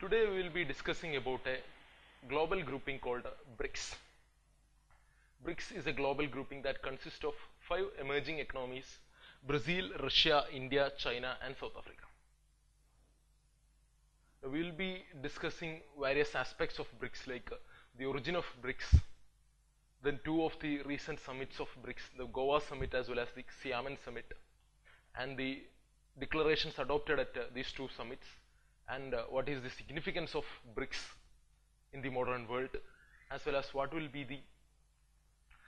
Today we will be discussing about a global grouping called BRICS. BRICS is a global grouping that consists of 5 emerging economies: Brazil, Russia, India, China and South Africa. We will be discussing various aspects of BRICS, like the origin of BRICS, then 2 of the recent summits of BRICS, the Goa summit as well as the Xiamen summit, and the declarations adopted at these 2 summits, and what is the significance of BRICS in the modern world, as well as what will be the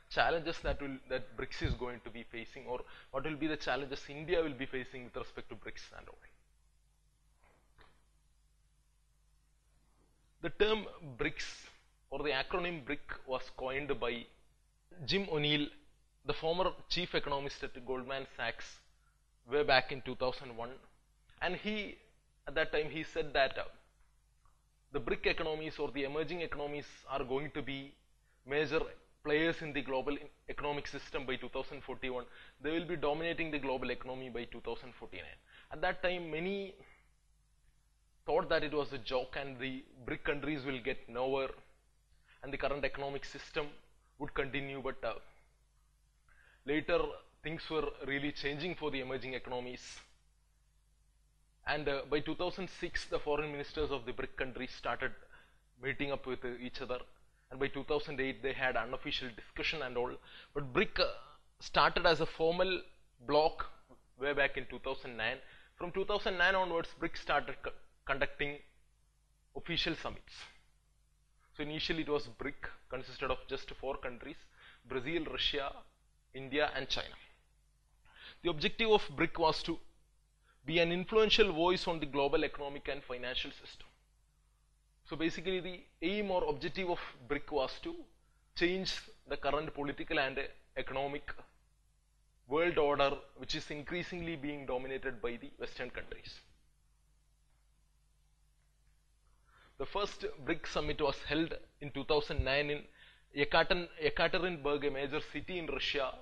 challenges that BRICS is going to be facing, or what will be the challenges India will be facing with respect to BRICS and all. The term BRICS, or the acronym BRIC, was coined by Jim O'Neill, the former chief economist at Goldman Sachs, way back in 2001, and at that time he said that the BRIC economies, or the emerging economies, are going to be major players in the global economic system by 2041. They will be dominating the global economy by 2049. At that time, many thought that it was a joke and the BRIC countries will get nowhere and the current economic system would continue, but later things were really changing for the emerging economies, and by 2006 the foreign ministers of the BRIC countries started meeting up with each other, and by 2008 they had unofficial discussion and all. But BRIC started as a formal bloc way back in 2009. From 2009 onwards, BRIC started conducting official summits. So initially it was BRIC, consisted of just 4 countries: Brazil, Russia, India and China. The objective of BRIC was to be an influential voice on the global economic and financial system. So basically the aim or objective of BRIC was to change the current political and economic world order, which is increasingly being dominated by the Western countries. The first BRIC summit was held in 2009 in Yekaterinburg, a major city in Russia.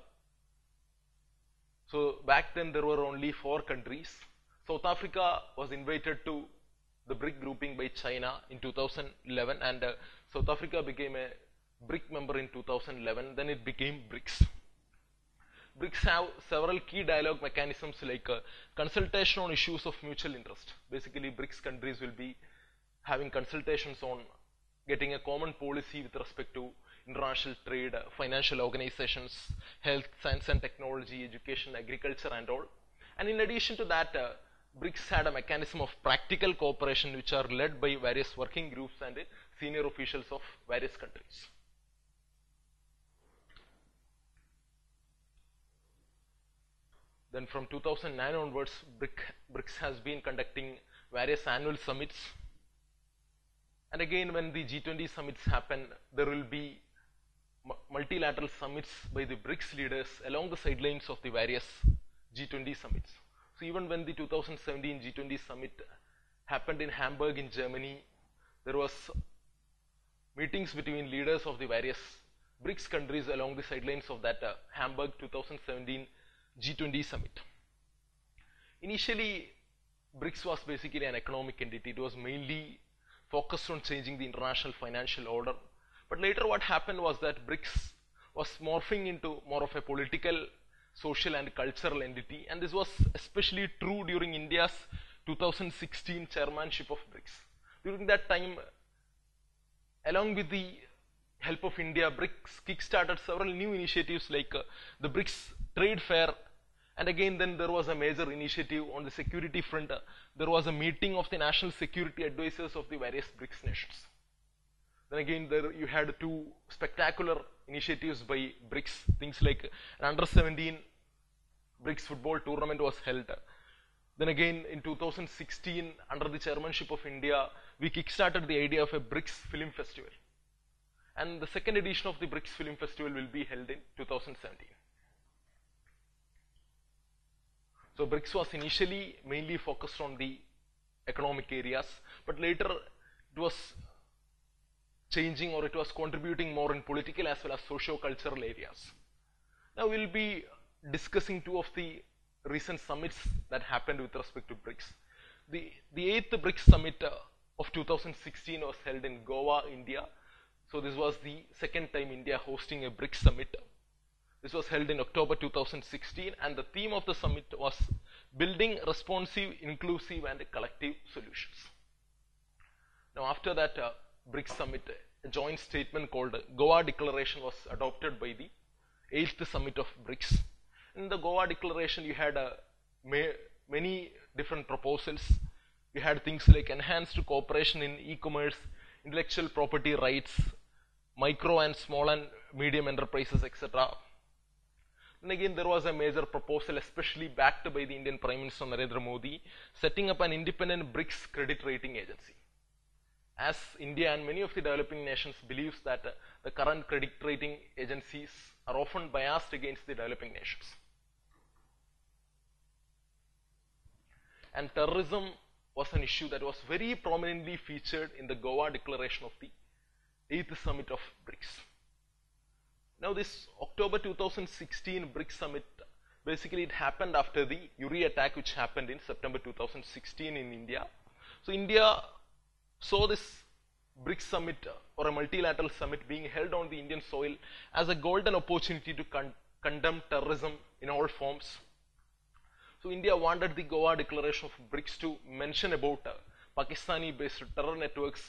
So back then there were only 4 countries. South Africa was invited to the BRIC grouping by China in 2011, and South Africa became a BRIC member in 2011. Then it became BRICS. BRICS have several key dialogue mechanisms, like consultation on issues of mutual interest. Basically, BRICS countries will be having consultations on getting a common policy with respect to international trade, financial organizations, health, science and technology, education, agriculture and all. And in addition to that, BRICS had a mechanism of practical cooperation, which are led by various working groups and senior officials of various countries. Then from 2009 onwards, BRICS has been conducting various annual summits. And again, when the G20 summits happen, there will be multilateral summits by the BRICS leaders along the sidelines of the various G20 summits. So even when the 2017 G20 summit happened in Hamburg in Germany, there was meetings between leaders of the various BRICS countries along the sidelines of that Hamburg 2017 G20 summit. Initially, BRICS was basically an economic entity. It was mainly focused on changing the international financial order. But later what happened was that BRICS was morphing into more of a political, social and cultural entity, and this was especially true during India's 2016 chairmanship of BRICS. During that time, along with the help of India, BRICS kick-started several new initiatives, like the BRICS trade fair, and again then there was a major initiative on the security front. There was a meeting of the national security advisors of the various BRICS nations. Then again there you had 2 spectacular initiatives by BRICS, things like an under-17 BRICS football tournament was held. Then again in 2016, under the chairmanship of India, we kick-started the idea of a BRICS film festival. And the second edition of the BRICS film festival will be held in 2017. So BRICS was initially mainly focused on the economic areas, but later it was changing, or it was contributing more in political as well as socio-cultural areas. Now we will be discussing 2 of the recent summits that happened with respect to BRICS. The 8th BRICS summit of 2016 was held in Goa, India. So this was the second time India hosting a BRICS summit. This was held in October 2016, and the theme of the summit was building responsive, inclusive and collective solutions. Now after that BRICS summit, a joint statement called Goa Declaration was adopted by the 8th summit of BRICS. In the Goa Declaration you had many different proposals. You had things like enhanced cooperation in e-commerce, intellectual property rights, micro and small and medium enterprises, etc. And again there was a major proposal, especially backed by the Indian Prime Minister Narendra Modi, setting up an independent BRICS credit rating agency. As India and many of the developing nations believes that the current credit rating agencies are often biased against the developing nations. And terrorism was an issue that was very prominently featured in the Goa Declaration of the 8th Summit of BRICS. Now this October 2016 BRICS Summit, basically it happened after the Uri attack which happened in September 2016 in India. So India saw this BRICS Summit or a multilateral summit being held on the Indian soil as a golden opportunity to condemn terrorism in all forms. So India wanted the Goa Declaration of BRICS to mention about Pakistani-based terror networks,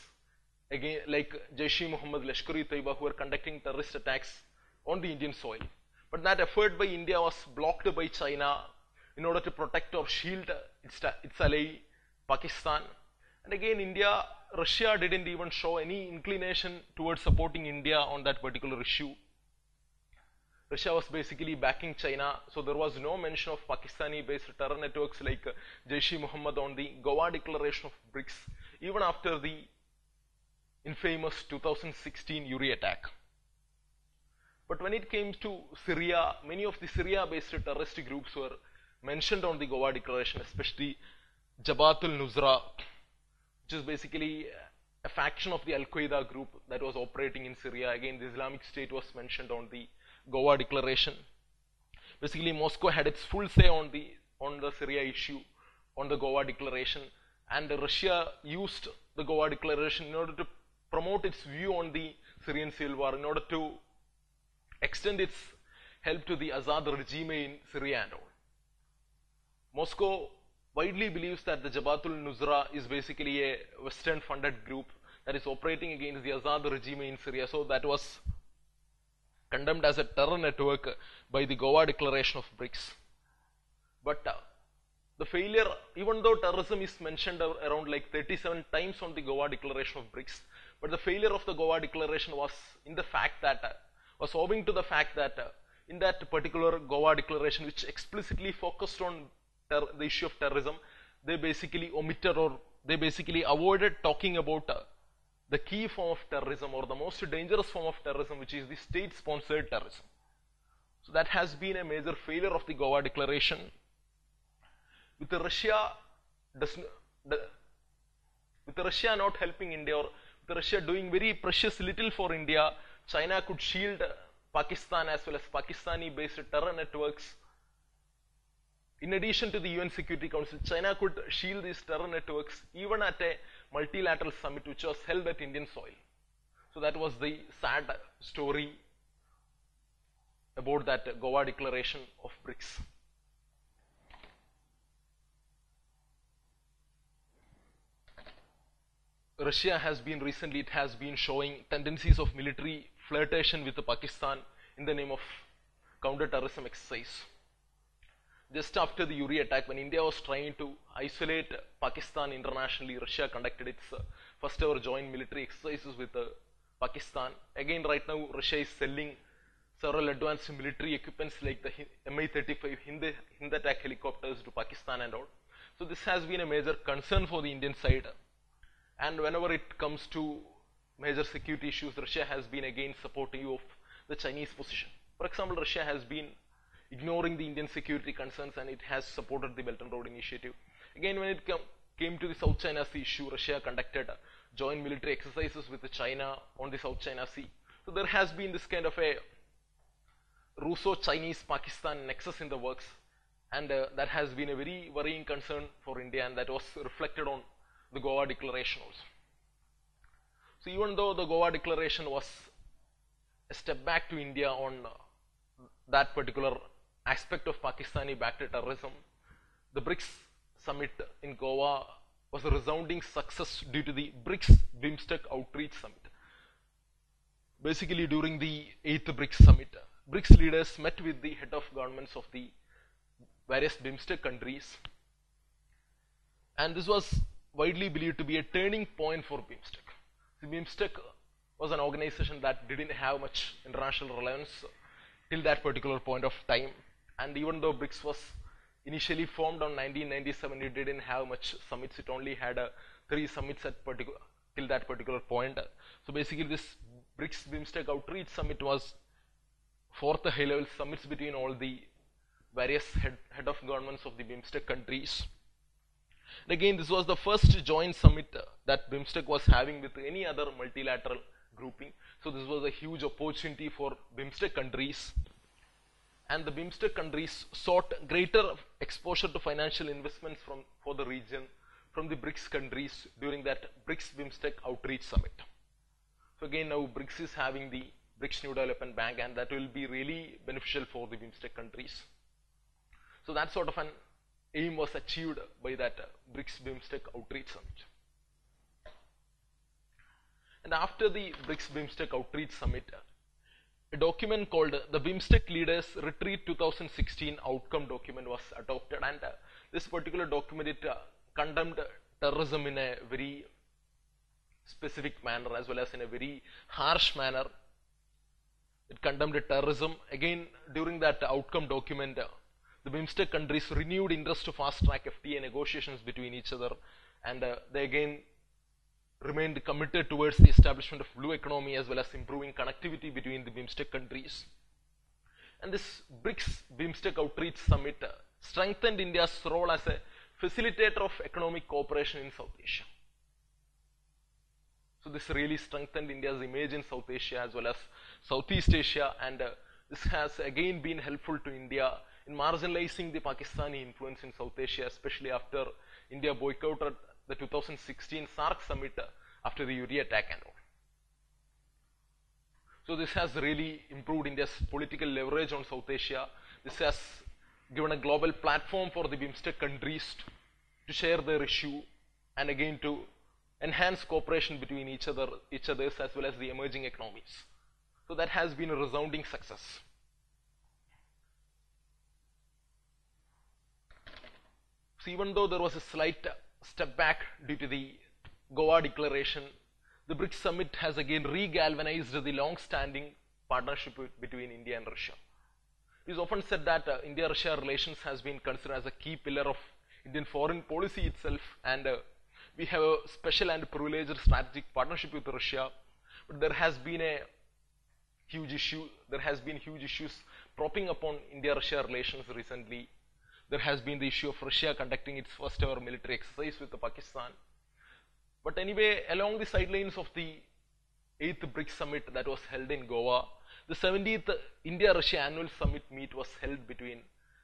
again like Jaish-e-Mohammed, Lashkar-e-Taiba, who were conducting terrorist attacks on the Indian soil. But that effort by India was blocked by China in order to protect or shield its ally Pakistan. And again Russia didn't even show any inclination towards supporting India on that particular issue. Russia was basically backing China, so there was no mention of Pakistani-based terror networks like Jaish-e-Mohammed on the Goa Declaration of BRICS, even after the infamous 2016 Uri attack. But when it came to Syria, many of the Syria-based terrorist groups were mentioned on the Goa Declaration, especially Jabhat al-Nusra, which is basically a faction of the Al-Qaeda group that was operating in Syria. Again, the Islamic State was mentioned on the Goa Declaration. Basically, Moscow had its full say on the Syria issue on the Goa Declaration, and Russia used the Goa Declaration in order to promote its view on the Syrian civil war, in order to extend its help to the Assad regime in Syria and all. Moscow widely believes that the Jabhat al-Nusra is basically a Western funded group that is operating against the Assad regime in Syria, so that was condemned as a terror network by the Goa Declaration of BRICS. But the failure, even though terrorism is mentioned around like 37 times on the Goa Declaration of BRICS, but the failure of the Goa Declaration was owing to the fact that in that particular Goa Declaration, which explicitly focused on the issue of terrorism, they basically omitted or they basically avoided talking about the key form of terrorism or the most dangerous form of terrorism, which is the state-sponsored terrorism. So that has been a major failure of the Goa Declaration. With Russia not helping India, or with Russia doing very precious little for India, China could shield Pakistan as well as Pakistani-based terror networks. In addition to the UN Security Council, China could shield these terror networks even at a multilateral summit which was held at Indian soil. So that was the sad story about that Goa Declaration of BRICS. Russia has been recently, it has been showing tendencies of military flirtation with Pakistan in the name of counter-terrorism exercise. Just after the Uri attack, when India was trying to isolate Pakistan internationally, Russia conducted its first ever joint military exercises with Pakistan. Again, right now, Russia is selling several advanced military equipments like the Mi-35 Hind attack helicopters to Pakistan and all. So this has been a major concern for the Indian side. And whenever it comes to major security issues, Russia has been again supportive of the Chinese position. For example, Russia has been ignoring the Indian security concerns and it has supported the Belt and Road Initiative. Again, when it came to the South China Sea issue, Russia conducted joint military exercises with China on the South China Sea. So there has been this kind of a Russo-Chinese-Pakistan nexus in the works, and that has been a very worrying concern for India, and that was reflected on the Goa Declaration also. So even though the Goa Declaration was a step back to India on that particular aspect of Pakistani-backed terrorism, the BRICS summit in Goa was a resounding success due to the BRICS BIMSTEC Outreach Summit. Basically, during the 8th BRICS Summit, BRICS leaders met with the head of governments of the various BIMSTEC countries, and this was widely believed to be a turning point for BIMSTEC. The BIMSTEC was an organization that didn't have much international relevance till that particular point of time, and even though BRICS was initially formed on 1997, it didn't have much summits. It only had 3 summits at till that particular point. So basically, this BRICS BIMSTEC Outreach Summit was 4th high-level summits between all the various head of governments of the BIMSTEC countries. And again, this was the first joint summit that BIMSTEC was having with any other multilateral grouping. So this was a huge opportunity for BIMSTEC countries. And the BIMSTEC countries sought greater exposure to financial investments for the region from the BRICS countries during that BRICS BIMSTEC Outreach Summit. So again, now BRICS is having the BRICS New Development Bank, and that will be really beneficial for the BIMSTEC countries. So that sort of an aim was achieved by that BRICS BIMSTEC Outreach Summit. And after the BRICS BIMSTEC Outreach Summit, a document called the BIMSTEC Leaders Retreat 2016 Outcome Document was adopted, and this particular document, it condemned terrorism in a very specific manner as well as in a very harsh manner. It condemned terrorism. Again, during that outcome document, the BIMSTEC countries renewed interest to fast-track FTA negotiations between each other, and they again remained committed towards the establishment of blue economy as well as improving connectivity between the BIMSTEC countries. And this BRICS BIMSTEC Outreach Summit strengthened India's role as a facilitator of economic cooperation in South Asia. So this really strengthened India's image in South Asia as well as Southeast Asia, and this has again been helpful to India in marginalizing the Pakistani influence in South Asia, especially after India boycotted the 2016 SAARC summit after the Uri attack and all. So this has really improved India's political leverage on South Asia. This has given a global platform for the BIMSTEC countries to share their issue and again to enhance cooperation between each others as well as the emerging economies. So that has been a resounding success. So even though there was a slight step back due to the Goa Declaration, the BRICS Summit has again re-galvanized the long-standing partnership between India and Russia. It is often said that India-Russia relations has been considered as a key pillar of Indian foreign policy itself, and we have a special and privileged strategic partnership with Russia, but there has been a huge issue. There has been huge issues propping upon India-Russia relations recently. There has been the issue of Russia conducting its first ever military exercise with Pakistan. But anyway, along the sidelines of the 8th BRICS Summit that was held in Goa, the 70th India-Russia Annual Summit meet was held between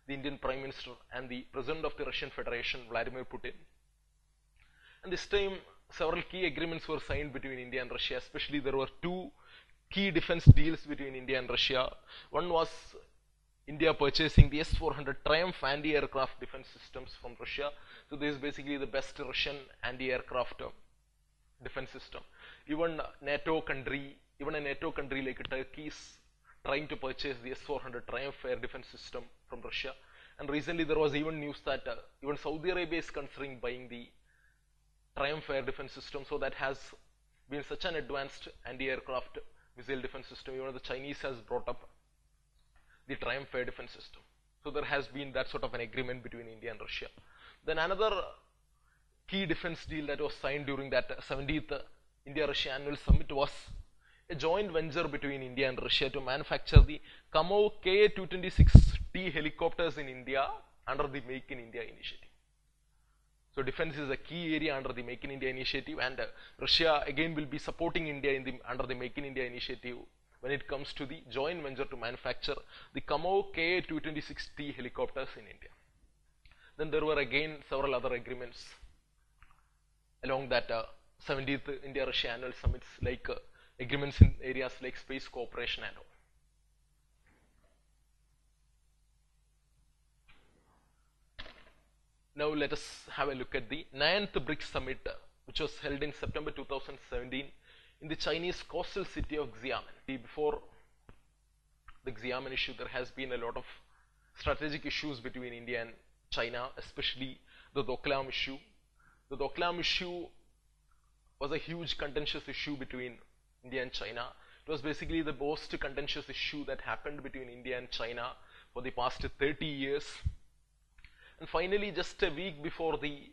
the Indian Prime Minister and the President of the Russian Federation, Vladimir Putin. And this time, several key agreements were signed between India and Russia. Especially, there were 2 key defense deals between India and Russia. One was India purchasing the S-400 Triumph anti-aircraft defense systems from Russia. So this is basically the best Russian anti-aircraft defense system. Even a NATO country like Turkey is trying to purchase the S-400 Triumph air defense system from Russia. And recently there was even news that even Saudi Arabia is considering buying the Triumph air defense system. So that has been such an advanced anti-aircraft missile defense system. Even the Chinese has brought up the Triumph air defense system. So there has been that sort of an agreement between India and Russia. Then another key defense deal that was signed during that 70th India-Russia Annual Summit was a joint venture between India and Russia to manufacture the Kamov Ka-226T helicopters in India under the Make in India initiative. So defense is a key area under the Make in India initiative, and Russia again will be supporting India under the Make in India initiative when it comes to the joint venture to manufacture the Kamov Ka-226T helicopters in India. Then there were again several other agreements along that 17th India-Russia annual summits, like agreements in areas like space cooperation and all. Now let us have a look at the 9th BRICS summit, which was held in September 2017 in the Chinese coastal city of Xiamen. Before the Xiamen issue, there has been a lot of strategic issues between India and China, especially the Doklam issue. The Doklam issue was a huge contentious issue between India and China. It was basically the most contentious issue that happened between India and China for the past 30 years. And finally, just a week before the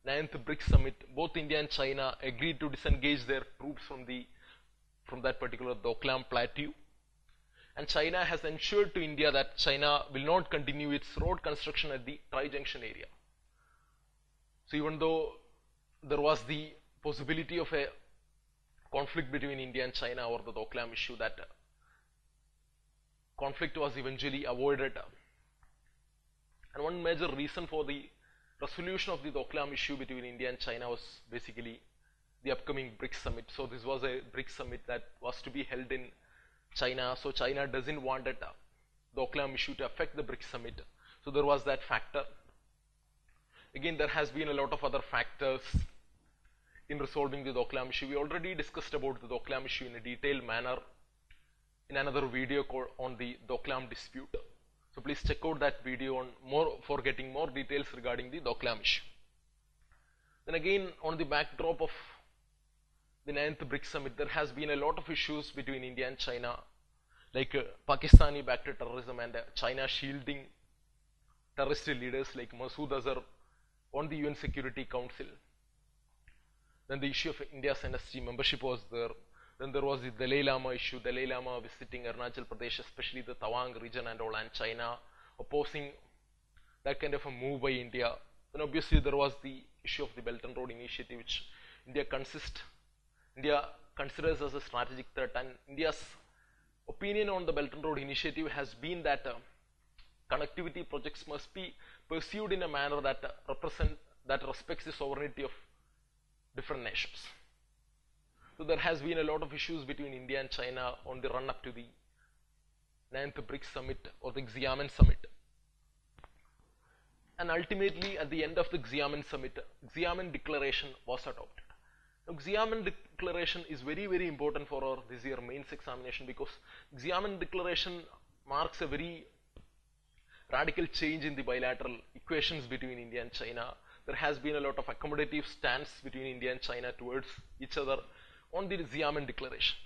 9th BRICS summit, both India and China agreed to disengage their troops from that particular Doklam plateau. And China has ensured to India that China will not continue its road construction at the Tri-Junction area. So even though there was the possibility of a conflict between India and China over the Doklam issue, that conflict was eventually avoided. And one major reason for the resolution of the Doklam issue between India and China was basically the upcoming BRICS summit. So this was a BRICS summit that was to be held in China. So China doesn't want that Doklam issue to affect the BRICS summit. So there was that factor. Again, there has been a lot of other factors in resolving the Doklam issue. We already discussed about the Doklam issue in a detailed manner in another video called on the Doklam dispute. So please check out that video for getting more details regarding the Doklam issue. Then again, on the backdrop of the 9th BRICS summit, there has been a lot of issues between India and China, like Pakistani-backed terrorism and China shielding terrorist leaders like Masood Azhar on the UN Security Council. Then the issue of India's NSG membership was there. Then there was the Dalai Lama issue, Dalai Lama visiting Arunachal Pradesh, especially the Tawang region and all, and China opposing that kind of a move by India. Then obviously there was the issue of the Belt and Road Initiative, which India considers as a strategic threat, and India's opinion on the Belt and Road Initiative has been that connectivity projects must be pursued in a manner that respects the sovereignty of different nations. So there has been a lot of issues between India and China on the run up to the 9th BRICS summit or the Xiamen summit. And ultimately, at the end of the Xiamen summit, Xiamen Declaration was adopted. Now, Xiamen Declaration is very, very important for our this year mains examination, because Xiamen Declaration marks a very radical change in the bilateral equations between India and China. There has been a lot of accommodative stance between India and China towards each other on the Xiamen Declaration.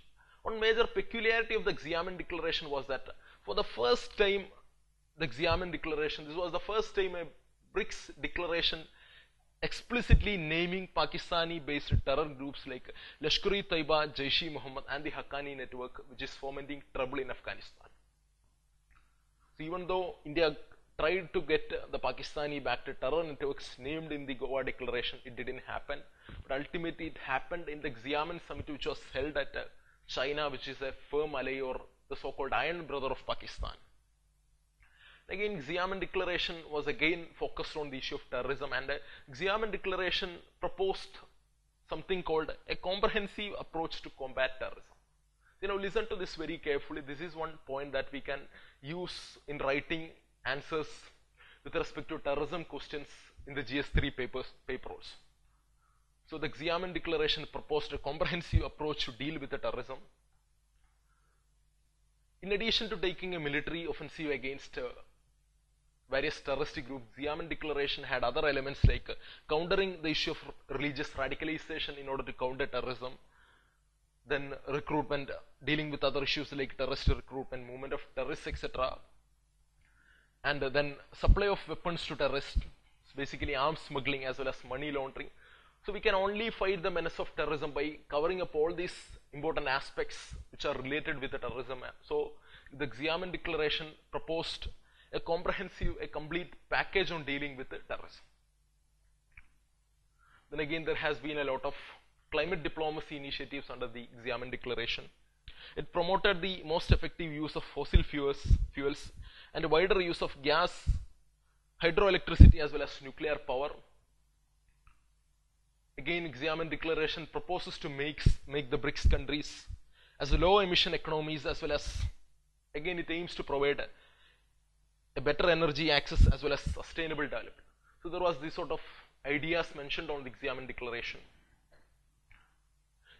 One major peculiarity of the Xiamen Declaration was that for the first time, this was the first time a BRICS declaration explicitly naming Pakistani-based terror groups like Lashkar-e-Taiba, Jaish-e-Mohammed and the Haqqani network, which is fomenting trouble in Afghanistan. So even though India tried to get the Pakistani-backed terror networks named in the Goa Declaration, it didn't happen. But ultimately it happened in the Xiamen summit, which was held at China, which is a firm ally or the so-called iron brother of Pakistan. Again, Xiamen Declaration was again focused on the issue of terrorism, and Xiamen Declaration proposed something called a comprehensive approach to combat terrorism. Listen to this very carefully. This is one point that we can use in writing answers with respect to terrorism questions in the GS3 paper also. So the Xiamen Declaration proposed a comprehensive approach to deal with the terrorism. In addition to taking a military offensive against various terrorist groups, Xiamen Declaration had other elements like countering the issue of religious radicalization in order to counter terrorism, then recruitment, dealing with other issues like terrorist recruitment, movement of terrorists, etc. And then supply of weapons to terrorists, basically arms smuggling as well as money laundering. So we can only fight the menace of terrorism by covering up all these important aspects which are related with the terrorism. So the Xiamen Declaration proposed a comprehensive, a complete package on dealing with the terrorism. Then again, there has been a lot of climate diplomacy initiatives under the Xiamen Declaration. It promoted the most effective use of fossil fuels and a wider use of gas, hydroelectricity as well as nuclear power. Again, Xiamen Declaration proposes to make the BRICS countries as low emission economies, as well as, again, it aims to provide a better energy access as well as sustainable development. So there was this sort of ideas mentioned on the Xiamen Declaration.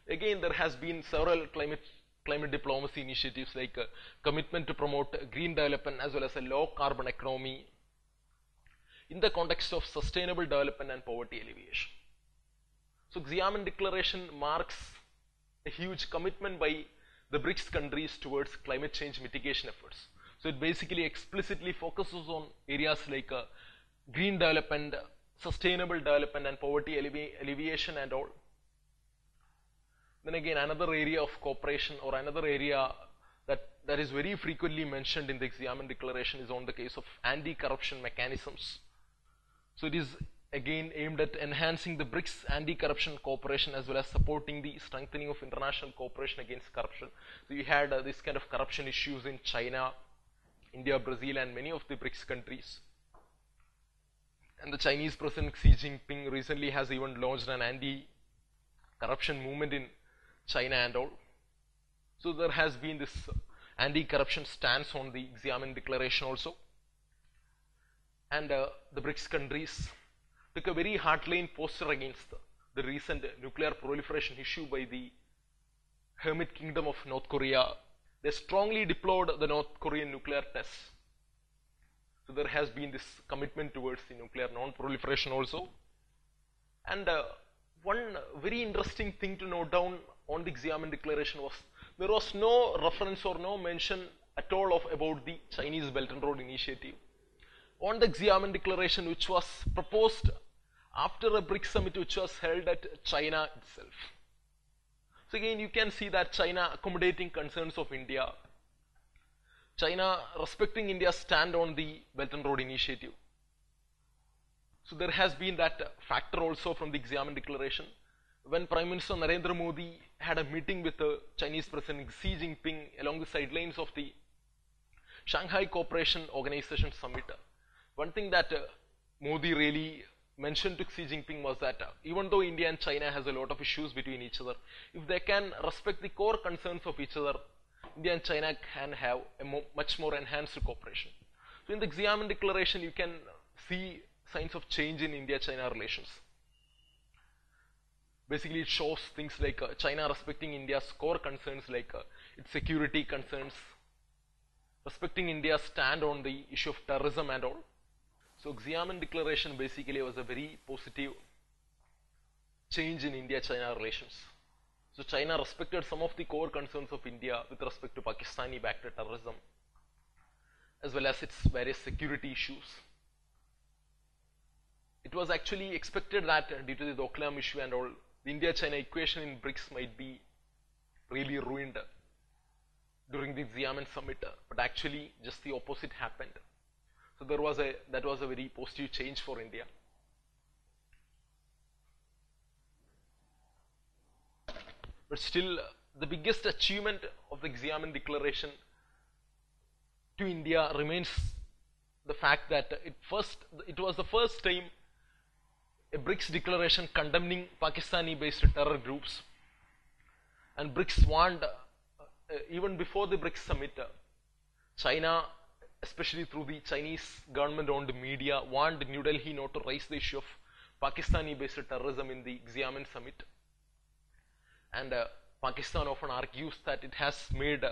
Again, there has been several climate diplomacy initiatives, like commitment to promote green development as well as a low carbon economy in the context of sustainable development and poverty alleviation. So Xiamen Declaration marks a huge commitment by the BRICS countries towards climate change mitigation efforts. So it basically explicitly focuses on areas like green development, sustainable development and poverty alleviation and all. Then again, another area of cooperation, or another area that is very frequently mentioned in the Xiamen Declaration, is on the case of anti-corruption mechanisms. So it is again aimed at enhancing the BRICS anti-corruption cooperation as well as supporting the strengthening of international cooperation against corruption. So you had this kind of corruption issues in China, India, Brazil and many of the BRICS countries. And the Chinese President Xi Jinping recently has even launched an anti-corruption movement in China and all. So there has been this anti-corruption stance on the Xiamen Declaration also. And the BRICS countries took a very hardline posture against the recent nuclear proliferation issue by the Hermit Kingdom of North Korea. They strongly deplored the North Korean nuclear tests. So there has been this commitment towards the nuclear non-proliferation also. And one very interesting thing to note down on the Xiamen Declaration was there was no reference or no mention at all about the Chinese Belt and Road Initiative on the Xiamen Declaration, which was proposed after a BRICS summit which was held at China itself. So again, you can see that China accommodating concerns of India, China respecting India's stand on the Belt and Road Initiative. So there has been that factor also from the Xiamen Declaration. When Prime Minister Narendra Modi had a meeting with the Chinese President Xi Jinping along the sidelines of the Shanghai Cooperation Organization Summit, one thing that Modi really mentioned to Xi Jinping was that even though India and China has a lot of issues between each other, if they can respect the core concerns of each other, India and China can have a much more enhanced cooperation. So in the Xiamen Declaration, you can see signs of change in India-China relations. Basically, it shows things like China respecting India's core concerns, like its security concerns, respecting India's stand on the issue of terrorism and all. So Xiamen Declaration basically was a very positive change in India-China relations. So China respected some of the core concerns of India with respect to Pakistani-backed terrorism, as well as its various security issues. It was actually expected that due to the Doklam issue and all, the India-China equation in BRICS might be really ruined during the Xiamen summit, but actually just the opposite happened. So that was a very positive change for India. But still, the biggest achievement of the Xiamen Declaration to India remains the fact that it was the first time a BRICS declaration condemning Pakistani-based terror groups, and BRICS warned, even before the BRICS summit, China, especially through the Chinese government-owned media, warned New Delhi not to raise the issue of Pakistani-based terrorism in the Xiamen summit. And Pakistan often argues that it has made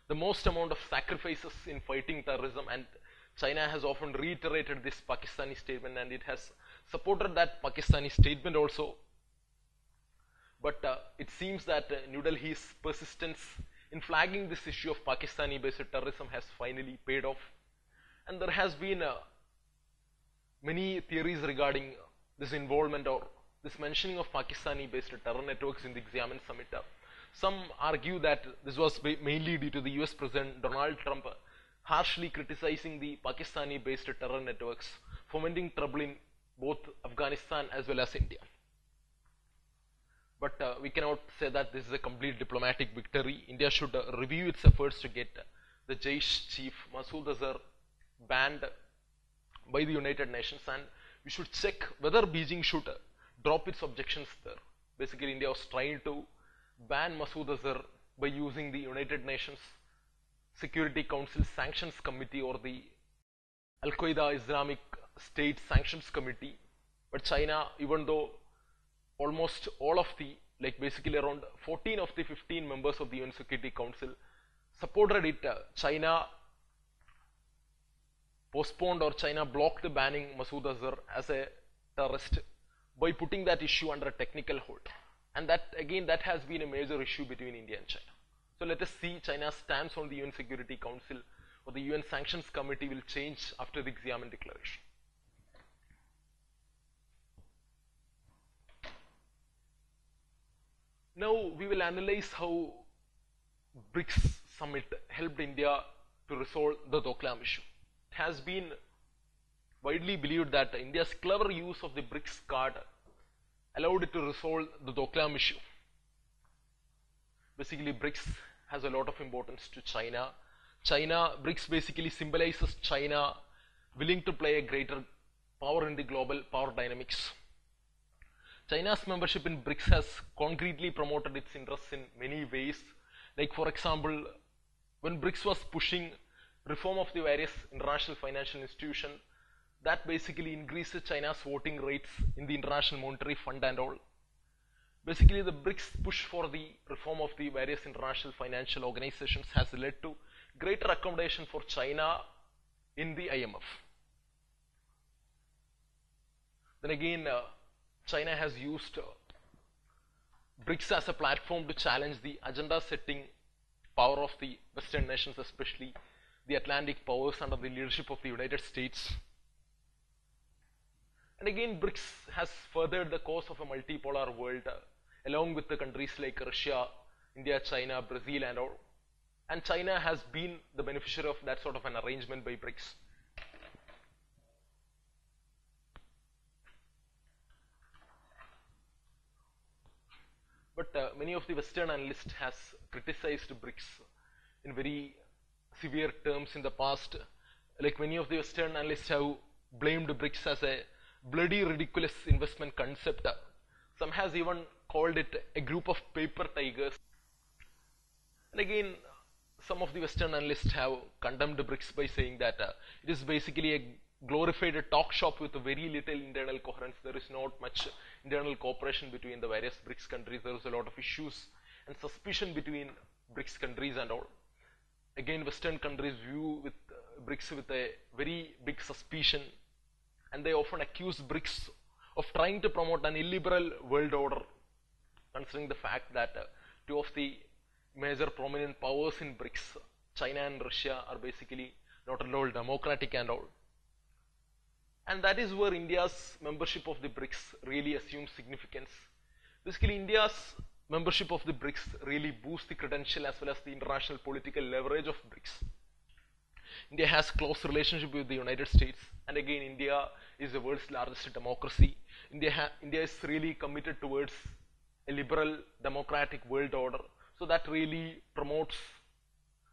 the most amount of sacrifices in fighting terrorism, and China has often reiterated this Pakistani statement, and it has supported that Pakistani statement also. But it seems that New Delhi's persistence in flagging this issue of Pakistani-based terrorism has finally paid off. And there has been many theories regarding this involvement or this mentioning of Pakistani-based terror networks in the Xiamen summit. Some argue that this was mainly due to the US President Donald Trump harshly criticizing the Pakistani-based terror networks, fomenting trouble in both Afghanistan as well as India. But we cannot say that this is a complete diplomatic victory. India should review its efforts to get the Jaish chief Masood Azhar banned by the United Nations, and we should check whether Beijing should drop its objections there. Basically, India was trying to ban Masood Azhar by using the United Nations Security Council Sanctions Committee or the Al-Qaeda Islamic State Sanctions Committee. But China, even though almost all of the, like basically around 14 of the 15 members of the UN Security Council supported it, China postponed or China blocked banning Masood Azhar as a terrorist by putting that issue under a technical hold. And that again, that has been a major issue between India and China. So let us see China's stance on the UN Security Council or the UN Sanctions Committee will change after the Xiamen Declaration. Now we will analyze how BRICS summit helped India to resolve the Doklam issue. It has been widely believed that India's clever use of the BRICS card allowed it to resolve the Doklam issue. Basically, BRICS has a lot of importance to China. BRICS basically symbolizes China willing to play a greater power in the global power dynamics. China's membership in BRICS has concretely promoted its interests in many ways. Like for example, when BRICS was pushing reform of the various international financial institutions, that basically increased China's voting rates in the International Monetary Fund and all. Basically, the BRICS push for the reform of the various international financial organizations has led to greater accommodation for China in the IMF. Then again, China has used BRICS as a platform to challenge the agenda-setting power of the Western nations, especially the Atlantic powers under the leadership of the United States. And again, BRICS has furthered the cause of a multipolar world, along with the countries like Russia, India, China, Brazil and all. And China has been the beneficiary of that sort of an arrangement by BRICS. But many of the Western analysts has criticized BRICS in very severe terms in the past. Like many of the Western analysts have blamed BRICS as a bloody ridiculous investment concept. Some has even called it a group of paper tigers. And again, some of the Western analysts have condemned BRICS by saying that it is basically a glorified talk shop with very little internal coherence. There is not much internal cooperation between the various BRICS countries. There is a lot of issues and suspicion between BRICS countries and all. Again, Western countries view with BRICS with a very big suspicion, and they often accuse BRICS of trying to promote an illiberal world order, considering the fact that two of the major prominent powers in BRICS, China and Russia, are basically not at all democratic and all. And that is where India's membership of the BRICS really assumes significance. Basically, India's membership of the BRICS really boosts the credential as well as the international political leverage of BRICS. India has close relationship with the United States, and again, India is the world's largest democracy. India is really committed towards a liberal democratic world order, so that really promotes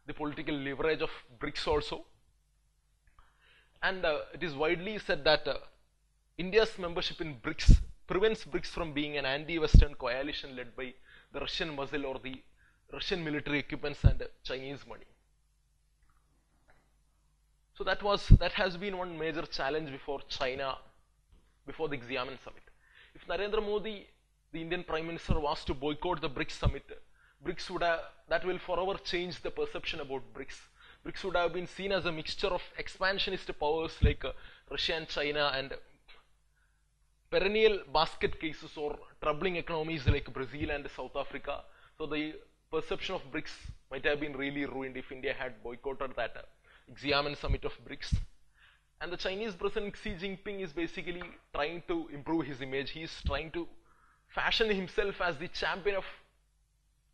the political leverage of BRICS also. And it is widely said that India's membership in BRICS prevents BRICS from being an anti-Western coalition led by the Russian muzzle or the Russian military equipments and Chinese money. So that has been one major challenge before China, before the Xiamen summit. If Narendra Modi, the Indian Prime Minister, was to boycott the BRICS summit, BRICS would have, that will forever change the perception about BRICS. BRICS would have been seen as a mixture of expansionist powers like Russia and China and perennial basket cases or troubling economies like Brazil and South Africa. So the perception of BRICS might have been really ruined if India had boycotted that Xiamen summit of BRICS. And the Chinese President Xi Jinping is basically trying to improve his image. He is trying to fashion himself as the champion of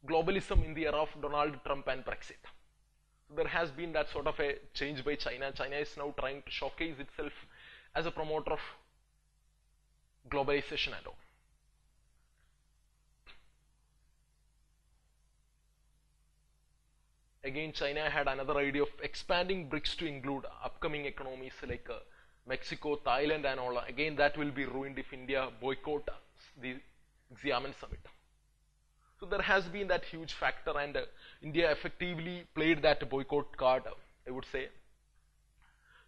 globalism in the era of Donald Trump and Brexit. So there has been that sort of a change by China. China is now trying to showcase itself as a promoter of globalization and all. Again, China had another idea of expanding BRICS to include upcoming economies like Mexico, Thailand and all. Again, that will be ruined if India boycotts the Xiamen summit. So there has been that huge factor, and India effectively played that boycott card, I would say.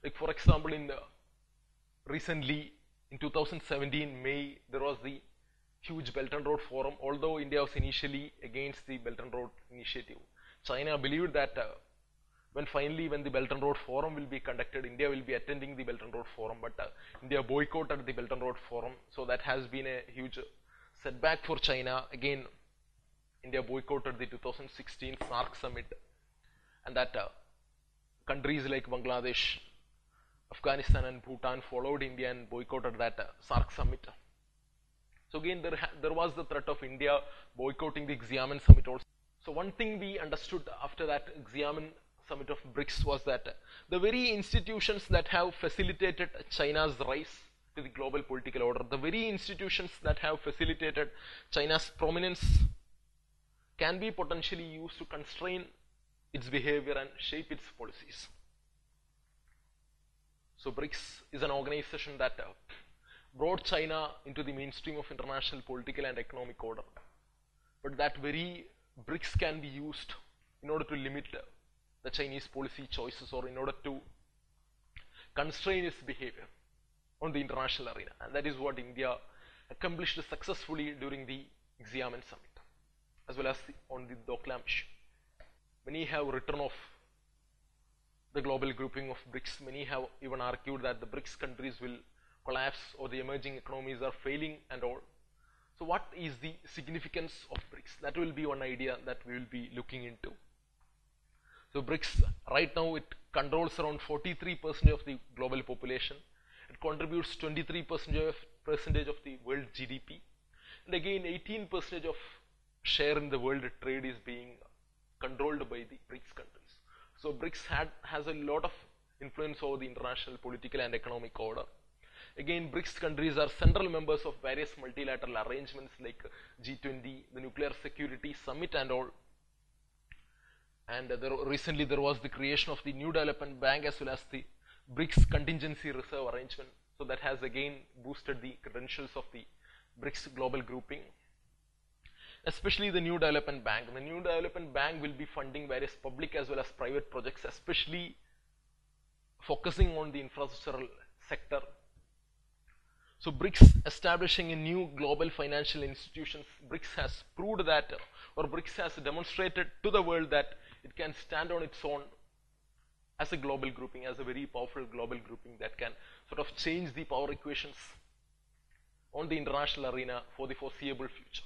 Like for example, recently in 2017 May, there was the huge Belt and Road Forum. Although India was initially against the Belt and Road initiative, China believed that when the Belt and Road Forum will be conducted, India will be attending the Belt and Road Forum, but India boycotted the Belt and Road Forum. So that has been a huge setback for China. Again, India boycotted the 2016 SAARC summit, and that countries like Bangladesh, Afghanistan and Bhutan followed India and boycotted that SAARC summit. So again, there was the threat of India boycotting the Xiamen summit also. So one thing we understood after that Xiamen summit of BRICS was that the very institutions that have facilitated China's rise to the global political order, the very institutions that have facilitated China's prominence, can be potentially used to constrain its behavior and shape its policies. So BRICS is an organization that brought China into the mainstream of international political and economic order. But that very BRICS can be used in order to limit the Chinese policy choices, or in order to constrain its behavior on the international arena. And that is what India accomplished successfully during the Xiamen summit, as well as on the Doklam issue. Many have written of the global grouping of BRICS. Many have even argued that the BRICS countries will collapse, or the emerging economies are failing and all. So what is the significance of BRICS? That will be one idea that we will be looking into. So BRICS, right now it controls around 43% of the global population. It contributes 23% of the world GDP. And again, 18% of share in the world trade is being controlled by the BRICS countries. So BRICS has a lot of influence over the international political and economic order. Again, BRICS countries are central members of various multilateral arrangements like G20, the Nuclear Security Summit and all. And recently there was the creation of the New Development Bank as well as the BRICS Contingency Reserve Arrangement. So that has again boosted the credentials of the BRICS global grouping. Especially the New Development Bank. The New Development Bank will be funding various public as well as private projects, especially focusing on the infrastructural sector. So BRICS establishing a new global financial institutions, BRICS has proved that, or BRICS has demonstrated to the world that it can stand on its own as a global grouping, as a very powerful global grouping that can sort of change the power equations on the international arena for the foreseeable future.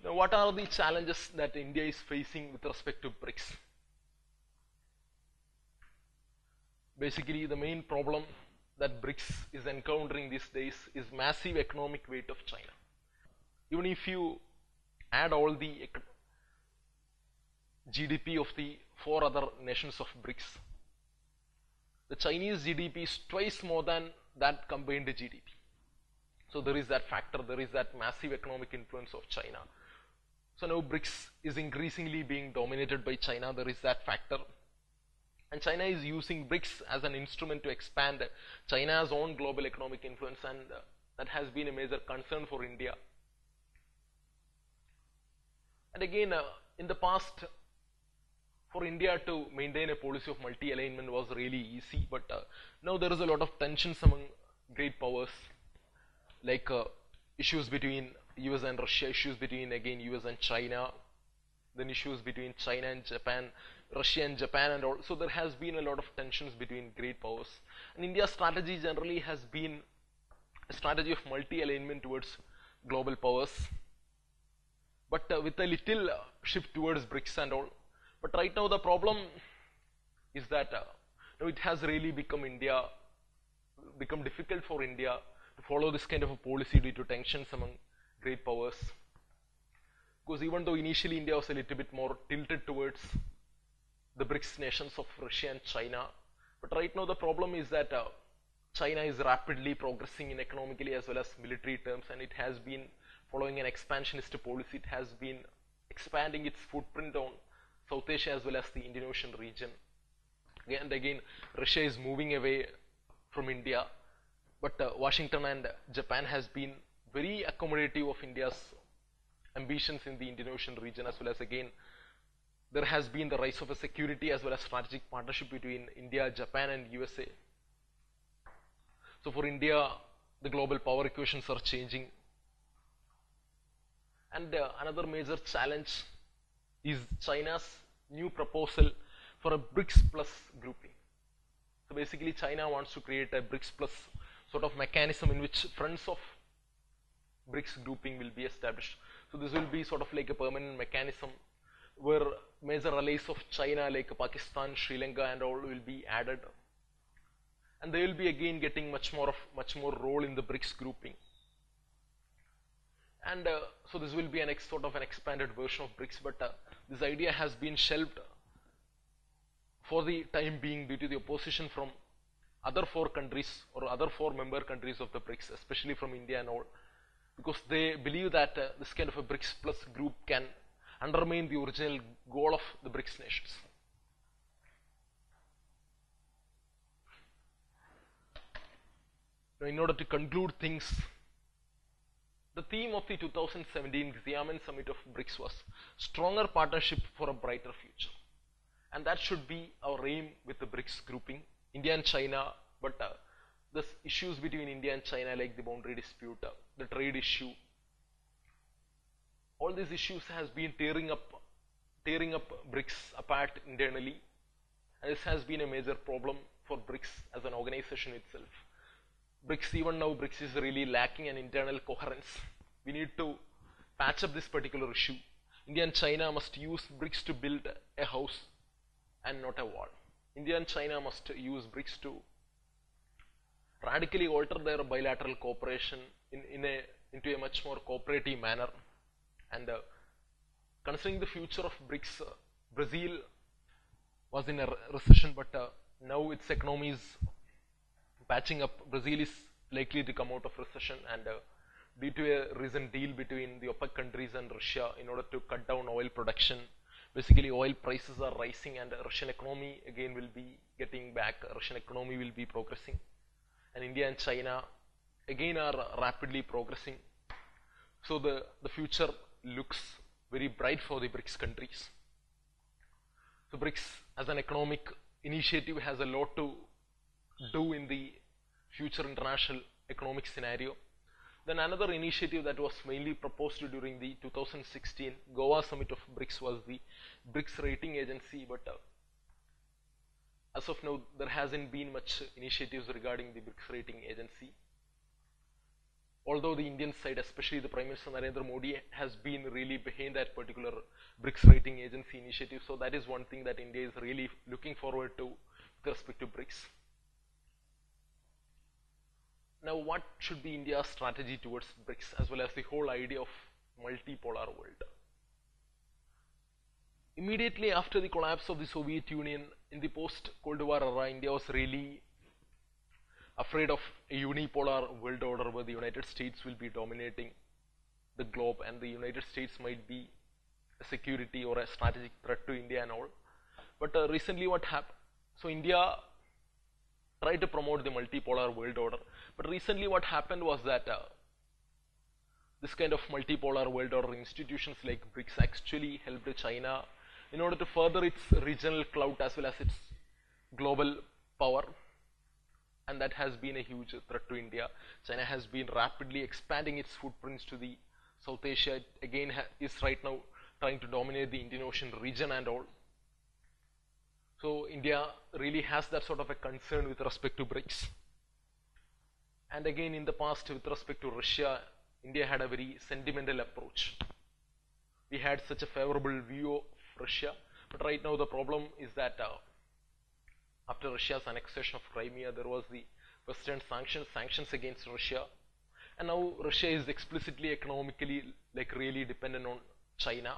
Now, what are the challenges that India is facing with respect to BRICS? Basically, the main problem that BRICS is encountering these days is massive economic weight of China. Even if you add all the GDP of the 4 other nations of BRICS, the Chinese GDP is twice more than that combined GDP. So there is that factor, there is that massive economic influence of China. So now BRICS is increasingly being dominated by China, there is that factor. And China is using BRICS as an instrument to expand China's own global economic influence, and that has been a major concern for India. And again, in the past, for India to maintain a policy of multi-alignment was really easy, but now there is a lot of tensions among great powers, like issues between US and Russia, issues between again US and China, then issues between China and Japan, Russia and Japan and all. So there has been a lot of tensions between great powers. And India's strategy generally has been a strategy of multi-alignment towards global powers, but with a little shift towards BRICS and all. But right now the problem is that it has really become difficult for India to follow this kind of a policy due to tensions among great powers. Because even though initially India was a little bit more tilted towards the BRICS nations of Russia and China, but right now the problem is that China is rapidly progressing in economically as well as military terms, and it has been following an expansionist policy. It has been expanding its footprint on South Asia as well as the Indian Ocean region. And again, Russia is moving away from India. but Washington and Japan has been very accommodative of India's ambitions in the Indian Ocean region, as well as again there has been the rise of a security as well as strategic partnership between India, Japan and USA. So for India, the global power equations are changing. And another major challenge is China's new proposal for a BRICS plus grouping. So basically China wants to create a BRICS plus sort of mechanism in which fronts of BRICS grouping will be established. So this will be sort of like a permanent mechanism where major allies of China like Pakistan, Sri Lanka and all will be added, and they will be again getting much more role in the BRICS grouping. And so this will be an sort of an expanded version of BRICS, but this idea has been shelved for the time being due to the opposition from other 4 countries or other 4 member countries of the BRICS, especially from India and all, because they believe that this kind of a BRICS plus group can undermine the original goal of the BRICS nations. Now, in order to conclude things, the theme of the 2017 Xiamen Summit of BRICS was stronger partnership for a brighter future, and that should be our aim with the BRICS grouping, India and China, but the issues between India and China like the boundary dispute, the trade issue, all these issues has been tearing up BRICS apart internally, and this has been a major problem for BRICS as an organization itself. BRICS, even now BRICS is really lacking an internal coherence. We need to patch up this particular issue. India and China must use BRICS to build a house and not a wall. India and China must use BRICS to radically alter their bilateral cooperation into a much more cooperative manner. And considering the future of BRICS, Brazil was in a recession, but now its economy is patching up. Brazil is likely to come out of recession, and due to a recent deal between the OPEC countries and Russia in order to cut down oil production, basically oil prices are rising and Russian economy again will be getting back, Russian economy will be progressing, and India and China again are rapidly progressing. So the future looks very bright for the BRICS countries. So BRICS as an economic initiative has a lot to do in the future international economic scenario. Then another initiative that was mainly proposed during the 2016 Goa summit of BRICS was the BRICS rating agency, but as of now there hasn't been much initiatives regarding the BRICS rating agency. Although the Indian side, especially the Prime Minister Narendra Modi, has been really behind that particular BRICS rating agency initiative, so that is one thing that India is really looking forward to with respect to BRICS. Now, what should be India's strategy towards BRICS as well as the whole idea of multipolar world? Immediately after the collapse of the Soviet Union in the post-Cold War era, India was really afraid of a unipolar world order where the United States will be dominating the globe and the United States might be a security or a strategic threat to India and all. But recently what happened, so India tried to promote the multipolar world order, but recently what happened was that this kind of multipolar world order institutions like BRICS actually helped China in order to further its regional clout as well as its global power, and that has been a huge threat to India. China has been rapidly expanding its footprints to the South Asia. It again is right now trying to dominate the Indian Ocean region and all. So India really has that sort of a concern with respect to BRICS. And again, in the past, with respect to Russia, India had a very sentimental approach. We had such a favorable view of Russia, but right now the problem is that after Russia's annexation of Crimea, there was the Western sanctions against Russia, and now Russia is explicitly economically like really dependent on China,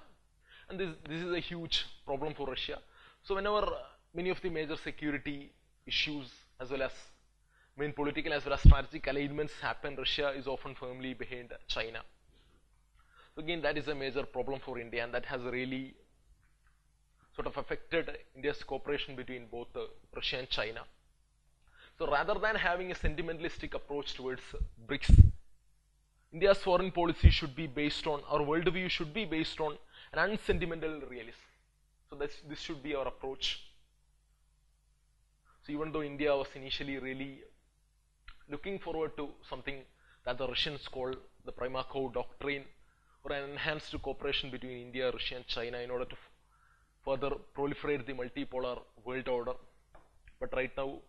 and this is a huge problem for Russia. So whenever many of the major security issues as well as main political as well as strategic alignments happen, Russia is often firmly behind China. So again, that is a major problem for India, and that has really sort of affected India's cooperation between both Russia and China. So rather than having a sentimentalistic approach towards BRICS, India's foreign policy should be based on, our worldview should be based on an unsentimental realism. So this should be our approach. So even though India was initially really looking forward to something that the Russians call the Primakov doctrine, or an enhanced cooperation between India, Russia and China in order to further proliferate the multipolar world order. But right now,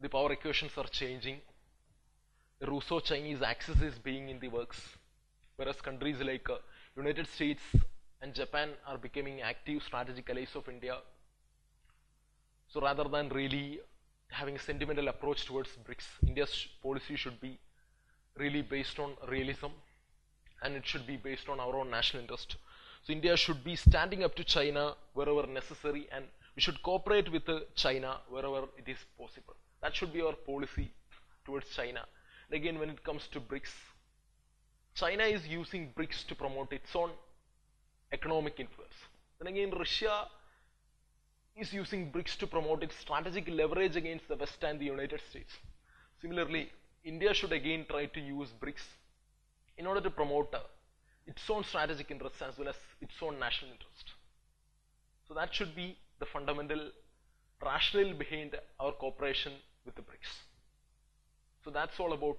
the power equations are changing. The Russo-Chinese axis is being in the works, whereas countries like United States and Japan are becoming active strategic allies of India. So rather than really having a sentimental approach towards BRICS, India's policy should be really based on realism, and it should be based on our own national interest. So India should be standing up to China wherever necessary, and we should cooperate with China wherever it is possible. That should be our policy towards China. And again, when it comes to BRICS, China is using BRICS to promote its own economic influence. Then again, Russia is using BRICS to promote its strategic leverage against the West and the United States. Similarly, India should again try to use BRICS in order to promote its own strategic interests as well as its own national interest. So that should be the fundamental rationale behind our cooperation with the BRICS. So that's all about